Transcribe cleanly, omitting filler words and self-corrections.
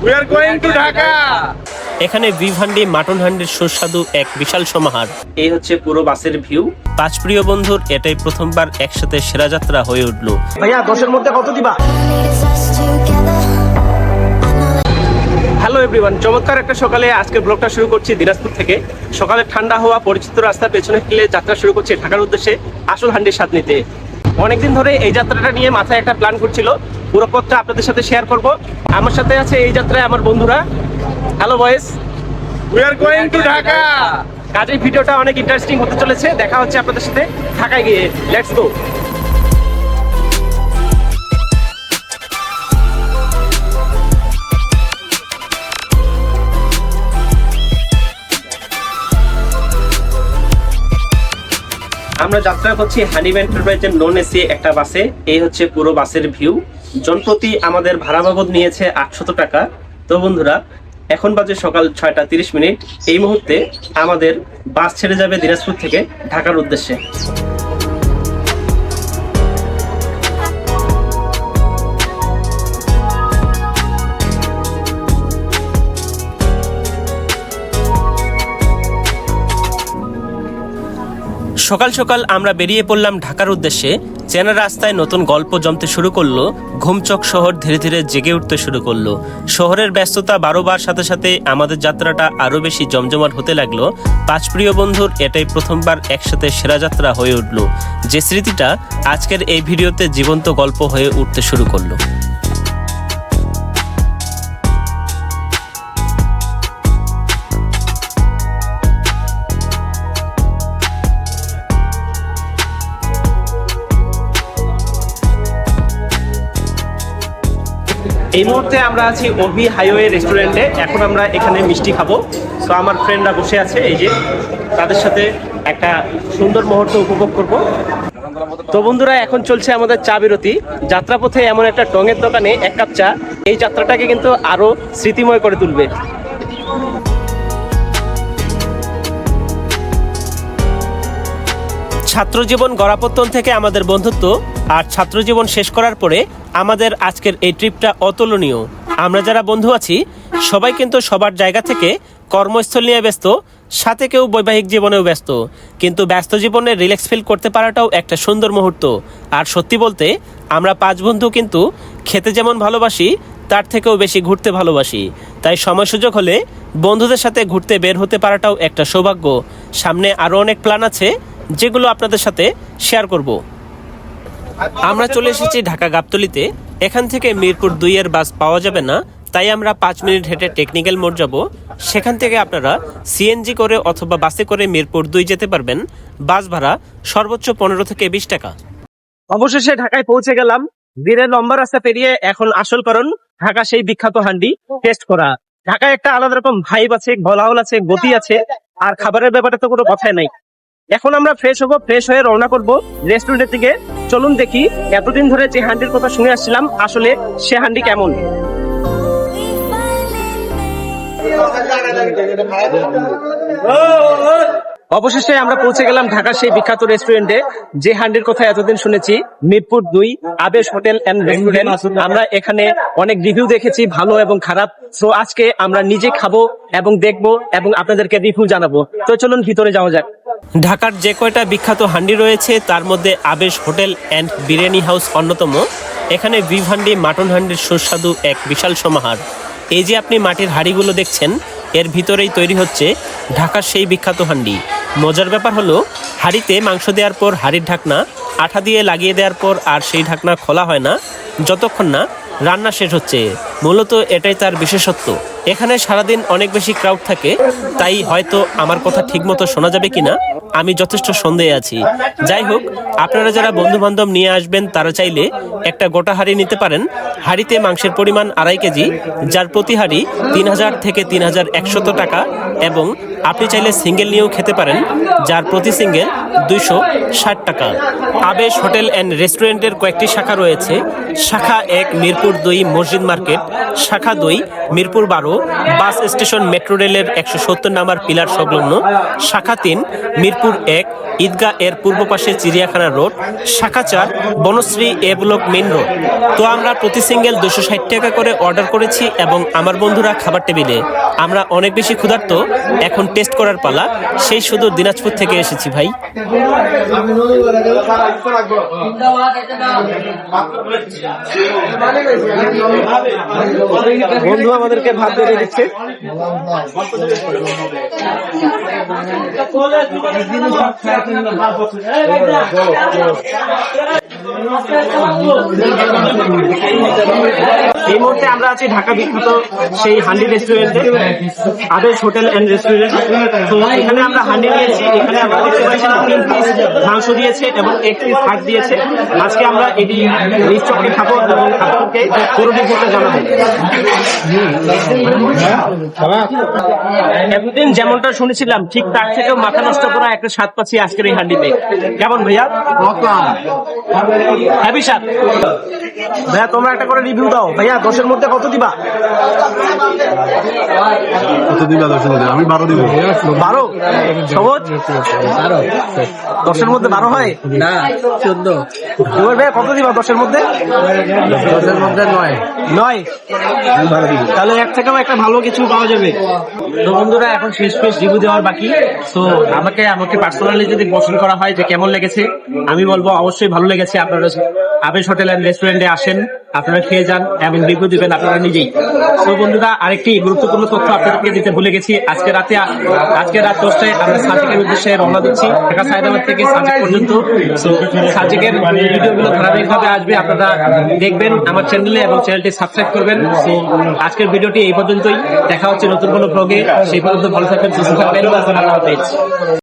We are going to Dhaka. এখানে beef handi mutton হান্ডির সুস্বাদু এক বিশাল সমাহার। এই হচ্ছে পুরো বাসের ভিউ। 5 প্রিয় বন্ধুর এটাই প্রথমবার একসাথে সেরা যাত্রা হয়ে উঠলো। ভাইয়া 10-এর মধ্যে কত দিবা? হ্যালো এভরিওয়ান, চমৎকার একটা সকালে আজকের ব্লগটা শুরু করছি দিনাজপুর থেকে। সকালে ঠান্ডা হওয়া পরিচিত রাস্তা পেছনে ফেলে যাত্রা শুরু করছি ঢাকার উদ্দেশ্যে আসল হান্ডির স্বাদ নিতে। অনেকদিন ধরে এই যাত্রাটা নিয়ে মাথায় একটা প্ল্যান করছিল, পুরো পথটা আপনাদের সাথে শেয়ার করব। আমার সাথে আছে এই যাত্রায় আমার বন্ধুরা। হ্যালো বয়েস, we are going to Dhaka. কাজেই ভিডিওটা অনেক ইন্টারেস্টিং হতে চলেছে। দেখা হচ্ছে আপনাদের সাথে ঢাকায় গিয়ে। Let's go. আমরা যাত্রা করছি হানিফ এন্টারপ্রাইজের নন এসি একটা বাসে। এই হচ্ছে পুরো বাসের ভিউ। জনপ্রতি আমাদের ভাড়া বাবদ নিয়েছে 800 টাকা। তো বন্ধুরা, এখন বাজে সকাল 6:30। এই মুহূর্তে আমাদের বাস ছেড়ে যাবে দিনাজপুর থেকে ঢাকার উদ্দেশ্যে। সকাল সকাল আমরা বেরিয়ে পড়লাম ঢাকার উদ্দেশ্যে। চেনা রাস্তায় নতুন গল্প জমতে শুরু করলো। ঘুমচক শহর ধীরে ধীরে জেগে উঠতে শুরু করলো। শহরের ব্যস্ততা বাড়বার সাথে সাথে আমাদের যাত্রাটা আরো বেশি জমজমাট হতে লাগলো। 5 প্রিয় বন্ধুর এটাই প্রথমবার একসাথে সেরা যাত্রা হয়ে উঠলো, যে স্মৃতিটা আজকের এই ভিডিওতে জীবন্ত গল্প হয়ে উঠতে শুরু করলো। এই মুহূর্তে আমরা আছি ওভি হাইওয়ে রেস্টুরেন্টে। এখন আমরা এখানে মিষ্টি খাবো। তো আমার ফ্রেন্ডরা বসে আছে, এই যে তাদের সাথে একটা সুন্দর মুহূর্ত উপভোগ করব। তো বন্ধুরা, এখন চলছে আমাদের চা বিরতি। যাত্রাপথে এমন একটা টঙের দোকানে 1 কাপ চা এই যাত্রাটাকে কিন্তু আরো স্মৃতিময় করে তুলবে। ছাত্রজীবন গড়াপত্তন থেকে আমাদের বন্ধুত্ব, আর ছাত্রজীবন শেষ করার পরে আমাদের আজকের এই ট্রিপটা অতুলনীয়। আমরা যারা বন্ধু আছি সবাই কিন্তু সবার জায়গা থেকে কর্মস্থল নিয়ে ব্যস্ত, সাথে কেউ বৈবাহিক জীবনেও ব্যস্ত। কিন্তু ব্যস্ত জীবনে রিল্যাক্স ফিল করতে পারাটাও একটা সুন্দর মুহূর্ত। আর সত্যি বলতে আমরা 5 বন্ধু কিন্তু খেতে যেমন ভালোবাসি তার থেকেও বেশি ঘুরতে ভালোবাসি। তাই সময় সুযোগ হলে বন্ধুদের সাথে ঘুরতে বের হতে পারাটাও একটা সৌভাগ্য। সামনে আরও অনেক প্ল্যান আছে যেগুলো আপনাদের সাথে শেয়ার করব। আমরা চলে এসেছি ঢাকা গাবতলীতে। এখান থেকে মিরপুর 2-এর বাস পাওয়া যাবে না, তাই আমরা 5 মিনিট হেঁটে টেকনিক্যাল মোড় যাব। সেখান থেকে আপনারা সিএনজি করে অথবা বাসে করে মিরপুর 2 যেতে পারবেন। বাস ভাড়া সর্বোচ্চ 15 থেকে 20 টাকা। অবশেষে ঢাকায় পৌঁছে গেলাম। ধীরে লম্বা রাস্তা পেরিয়ে এখন আসল কারণ ঢাকা সেই বিখ্যাত হান্ডি টেস্ট করা। ঢাকায় একটা আলাদা রকম ভাইব আছে, গলাহল আছে, গতি আছে, আর খাবারের ব্যাপারে তো কোনো কথাই নাই। এখন আমরা ফ্রেশ হবো, ফ্রেশ হয়ে রওনা করবো রেস্টুরেন্টের দিকে। চলুন দেখি এতদিন ধরে যে হান্ডির কথা শুনে আসছিলাম আসলে সে হান্ডি কেমন। অবশেষে আমরা পৌঁছে গেলাম ঢাকার সেই বিখ্যাত রেস্টুরেন্টে, যে হান্ডির কথা এতদিন শুনেছি, মিরপুর 2 আবেশ হোটেল এন্ড রেস্টুরেন্ট। আমরা এখানে অনেক রিভিউ দেখেছি, ভালো এবং খারাপ। তো আজকে আমরা নিজে খাবো এবং দেখবো এবং আপনাদেরকে রিভিউ জানাবো। তো চলুন ভিতরে যাওয়া যাক। ঢাকার যে কয়টা বিখ্যাত হান্ডি রয়েছে তার মধ্যে আবেশ হোটেল অ্যান্ড বিরিয়ানি হাউস অন্যতম। এখানে বিফ হান্ডি মাটন হান্ডির সুস্বাদু এক বিশাল সমাহার। এই যে আপনি মাটির হাঁড়িগুলো দেখছেন, এর ভিতরেই তৈরি হচ্ছে ঢাকার সেই বিখ্যাত হান্ডি। মজার ব্যাপার হলো, হাঁড়িতে মাংস দেওয়ার পর হাঁড়ির ঢাকনা আঠা দিয়ে লাগিয়ে দেওয়ার পর আর সেই ঢাকনা খোলা হয় না যতক্ষণ না রান্না শেষ হচ্ছে। মূলত এটাই তার বিশেষত্ব। এখানে সারাদিন অনেক বেশি ক্রাউড থাকে, তাই হয়তো আমার কথা ঠিকমতো শোনা যাবে কিনা আমি যথেষ্ট সন্দেহে আছি। যাই হোক, আপনারা যারা বন্ধু বান্ধব নিয়ে আসবেন তারা চাইলে একটা গোটা হাঁড়ি নিতে পারেন। হাঁড়িতে মাংসের পরিমাণ 2.5 কেজি, যার প্রতি হাঁড়ি 3000 থেকে 3100 টাকা, এবং আপনি চাইলে সিঙ্গেল নিয়েও খেতে পারেন, যার প্রতি সিঙ্গেল 260 টাকা। আবেশ হোটেল অ্যান্ড রেস্টুরেন্টের কয়েকটি শাখা রয়েছে। শাখা 1 মিরপুর 2 মসজিদ মার্কেট, শাখা 2 মিরপুর 12 বাস স্টেশন মেট্রো রেলের 170 নম্বর পিলার সংলগ্ন, শাখা 3 মিরপুর মিরপুর 1, ঈদগাহ এর পূর্ব পাশে চিড়িয়াখানা রোড, শাখা 4, বনশ্রী এ ব্লক মেইন রোড। তো আমরা প্রতি সিঙ্গেল 260 টাকা করে অর্ডার করেছি এবং আমার বন্ধুরা খাবার টেবিলে। আমরা অনেক বেশি ক্ষুধার্ত, এখন টেস্ট করার পালা। সেই শুধু দিনাজপুর থেকে এসেছি ভাই। বন্ধু আমাদেরকে ভাত বেড়ে দিচ্ছে। এই মুহূর্তে আমরা আছি ঢাকা বিখ্যাত সেই হান্ডি রেস্টুরেন্টে, আদেশ হোটেল এন্ড রেস্টুরেন্ট। তো এখানে আমরা হান্ডি নিয়েছি। এখানে আমরা দেখতে পাচ্ছি 3 পিস মাংস দিয়েছে এবং 1 পিস হাট দিয়েছে। আজকে আমরা এটি নিশ্চয়ই খাবো এবং আপনাদেরকে পুরো ডিটেইলসটা জানাবো। এতদিন যেমনটা শুনেছিলাম ঠিক তার থেকেও মাথা নষ্ট করা একটা স্বাদ পাচ্ছি আজকের এই হান্ডিতে। কেমন ভাইয়া? হ্যাপি স্বাদ। ভাইয়া তোমরা একটা করে রিভিউ দাও। ভাইয়া 10-এর মধ্যে কত দিবা? আমি 12 দিব। 12? সহজ 10-এর মধ্যে 12 হয় না? 14। এবার ভাইয়া কত দিবা 10-এর মধ্যে? 10-এর মধ্যে 9। তাহলে এর থেকেও একটা ভালো কিছু পাওয়া যাবে। তো বন্ধুরা এখন শেষ রিভিউ দেওয়ার বাকি। তো আমাকে পার্সোনালি যদি প্রশ্ন করা হয় যে কেমন লেগেছে, আমি বলবো অবশ্যই ভালো লেগেছে। আপনারা আবেশ হোটেল এন্ড রেস্টুরেন্টে আসেন, আপনারা খেয়ে যান এবং রিভিউ দিবেন আপনারা নিজেই। তো বন্ধুরা আরেকটি গুরুত্বপূর্ণ তথ্য আপনাদেরকে দিতে ভুলে গেছি। আজকে রাত 10টায় আমরা সাজেকের উদ্দেশ্যে রওনা দিচ্ছি, ঢাকা সায়দাবাদ থেকে সাজেক পর্যন্ত। তো সাজেকের ভিডিওগুলো ধারাবাহিকভাবে আসবে, আপনারা দেখবেন আমার চ্যানেলে এবং চ্যানেলটি সাবস্ক্রাইব করবেন। তো আজকের ভিডিওটি এই পর্যন্তই। দেখা হচ্ছে নতুন কোনো ব্লগে। সেই পর্যন্ত ভালো থাকবেন, সুস্থ থাকবেন। আল্লাহ হাফেজ।